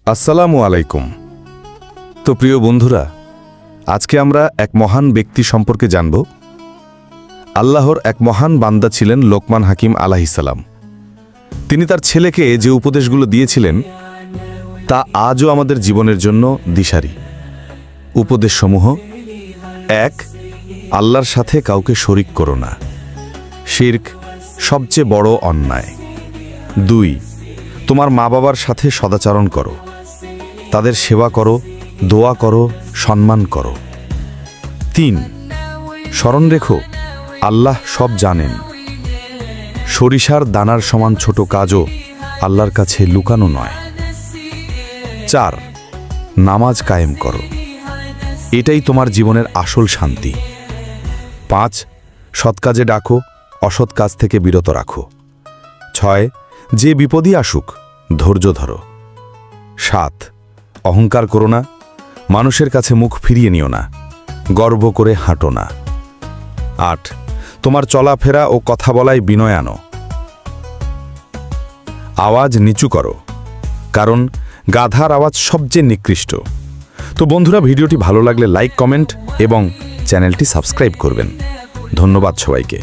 আসসালামু আলাইকুম। তো প্রিয় বন্ধুরা, আজকে আমরা এক মহান ব্যক্তি সম্পর্কে জানব। আল্লাহর এক মহান বান্দা ছিলেন লোকমান হাকিম আলাইহিসসালাম। তিনি তার ছেলেকে যে উপদেশগুলো দিয়েছিলেন তা আজও আমাদের জীবনের জন্য দিশারি। উপদেশসমূহ: ১. আল্লাহর সাথে কাউকে শরিক করো না, শিরক সবচেয়ে বড় অন্যায়। ২. তোমার মা বাবার সাথে সদাচরণ করো, তাদের সেবা করো, দোয়া করো, সম্মান করো। ৩. স্মরণ রেখো, আল্লাহ সব জানেন। সরিষার দানার সমান ছোট কাজও আল্লাহর কাছে লুকানো নয়। ৪. নামাজ কায়েম করো, এটাই তোমার জীবনের আসল শান্তি। ৫. সৎ কাজে ডাকো, অসৎ কাজ থেকে বিরত রাখো। ৬. যে বিপদই আসুক ধৈর্য ধরো। ৭. অহংকার করো না, মানুষের কাছে মুখ ফিরিয়ে নিও না, গর্ব করে হাঁটো না। ৮. তোমার চলাফেরা ও কথা বলায় বিনয় আনো। আওয়াজ নিচু করো, কারণ গাধার আওয়াজ সবচেয়ে নিকৃষ্ট। তো বন্ধুরা, ভিডিওটি ভালো লাগলে লাইক, কমেন্ট এবং চ্যানেলটি সাবস্ক্রাইব করবেন। ধন্যবাদ সবাইকে।